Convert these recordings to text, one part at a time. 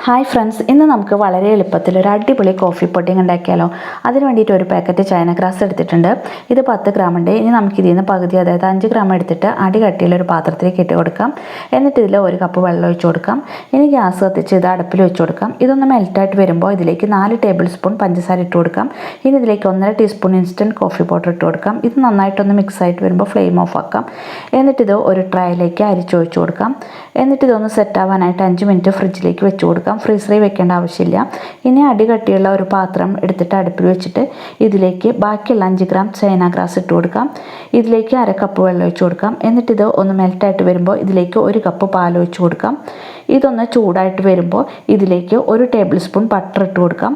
Hi friends, ഇന്ന് നമുക്ക് വളരെ എളുപ്പത്തിൽ ഒരു അടിപൊളി കോഫി പുഡിംഗ് ഉണ്ടാക്കിയാലോ. അതിന് വേണ്ടിയിട്ട് ഒരു പാക്കറ്റ് ചൈന ഗ്രാസ് എടുത്തിട്ടുണ്ട്. ഇത് 10 ഗ്രാം ഉണ്ട്. ഇനി നമുക്ക് ഇതിൽ നിന്ന് പകുതി, അതായത് 5 ഗ്രാം എടുത്തിട്ട് അടി കട്ടിയുള്ള ഒരു പാത്രത്തിലേക്ക് ഇട്ട് കൊടുക്കാം. എന്നിട്ട് ഇതിൽ 1 കപ്പ് വെള്ളം ഒഴിച്ച് കൊടുക്കാം. ഇനി ഗ്യാസ് കത്തിച്ച് ഇത് അടുപ്പിൽ വെച്ച് കൊടുക്കാം. ഇതൊന്ന് മെൽറ്റായിട്ട് വരുമ്പോൾ ഇതിലേക്ക് 4 ടേബിൾ സ്പൂൺ പഞ്ചസാര ഇട്ട് കൊടുക്കാം. ഇനി ഇതിലേക്ക് 1.5 ടീസ്പൂൺ ഇൻസ്റ്റൻറ്റ് കോഫി പൗഡർ ഇട്ട് കൊടുക്കാം. ഇത് നന്നായിട്ടൊന്ന് മിക്സ് ആയിട്ട് വരുമ്പോൾ ഫ്ലെയിം ഓഫ് ആക്കാം. എന്നിട്ടിത് ഒരു ട്രേയിലേക്ക് അരിച്ചൊഴിച്ച് കൊടുക്കാം. എന്നിട്ട് ഇതൊന്ന് സെറ്റ് ആവാനായിട്ട് 5 മിനിറ്റ് ഫ്രിഡ്ജിലേക്ക് വെച്ച് കൊടുക്കാം. ഫ്രീസറിൽ വെക്കേണ്ട ആവശ്യമില്ല. ഇനി അടി കട്ടിയുള്ള ഒരു പാത്രം എടുത്തിട്ട് അടുപ്പിൽ വെച്ചിട്ട് ഇതിലേക്ക് ബാക്കിയുള്ള 5 ഗ്രാം ചൈന ഗ്രാസ് ഇട്ട് കൊടുക്കാം. ഇതിലേക്ക് 1/2 കപ്പ് വെള്ളം ഒഴിച്ച് കൊടുക്കാം. എന്നിട്ടിത് ഒന്ന് മെൽറ്റായിട്ട് വരുമ്പോൾ ഇതിലേക്ക് 1 കപ്പ് പാൽ ഒഴിച്ച് കൊടുക്കാം. ഇതൊന്ന് ചൂടായിട്ട് വരുമ്പോൾ ഇതിലേക്ക് 1 ടേബിൾ സ്പൂൺ ബട്ടർ ഇട്ട് കൊടുക്കാം.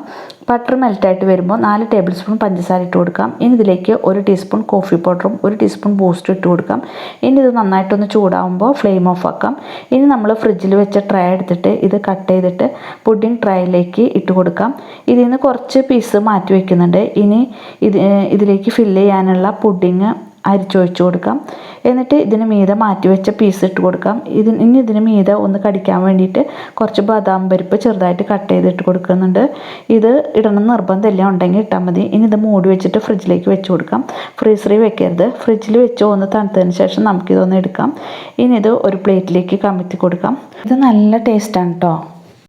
ബട്ടർ മെൽറ്റായിട്ട് വരുമ്പോൾ 4 ടേബിൾ സ്പൂൺ പഞ്ചസാര ഇട്ട് കൊടുക്കാം. ഇനി ഇതിലേക്ക് 1 ടീസ്പൂൺ കോഫി പൗഡറും 1 ടീസ്പൂൺ ബൂസ്റ്റും ഇട്ട് കൊടുക്കാം. ഇനി ഇത് നന്നായിട്ടൊന്ന് ചൂടാകുമ്പോൾ ഫ്ലെയിം ഓഫ് ആക്കാം. ഇനി നമ്മൾ ഫ്രിഡ്ജിൽ വെച്ച ട്രേ എടുത്തിട്ട് ഇത് കട്ട് ചെയ്തിട്ട് പുഡിംഗ് ട്രേയിലേക്ക് ഇട്ട് കൊടുക്കാം. ഇതിൽ നിന്ന് കുറച്ച് പീസ് മാറ്റി വയ്ക്കുന്നുണ്ട്. ഇനി ഇതിലേക്ക് ഫില്ല് ചെയ്യാനുള്ള പുഡിങ് അരിച്ചൊഴിച്ച് കൊടുക്കാം. എന്നിട്ട് ഇതിന് മീതെ മാറ്റി വെച്ച പീസ് ഇട്ട് കൊടുക്കാം. ഇനി ഇതിന് മീതെ ഒന്ന് കടിക്കാൻ വേണ്ടിയിട്ട് കുറച്ച് ബദാം പരിപ്പ് ചെറുതായിട്ട് കട്ട് ചെയ്തിട്ട് കൊടുക്കുന്നുണ്ട്. ഇത് ഇടണം നിർബന്ധമില്ല, ഉണ്ടെങ്കിൽ ഇട്ടാൽ മതി. ഇനി ഇത് മൂടി വെച്ചിട്ട് ഫ്രിഡ്ജിലേക്ക് വെച്ച് കൊടുക്കാം. ഫ്രീസറിൽ വെക്കരുത്. ഫ്രിഡ്ജിൽ വെച്ച് ഒന്ന് തണുത്തതിന് ശേഷം നമുക്കിതൊന്ന് എടുക്കാം. ഇനി ഇത് ഒരു പ്ലേറ്റിലേക്ക് കമഴ്ത്തി കൊടുക്കാം. ഇത് നല്ല ടേസ്റ്റാണ് കേട്ടോ.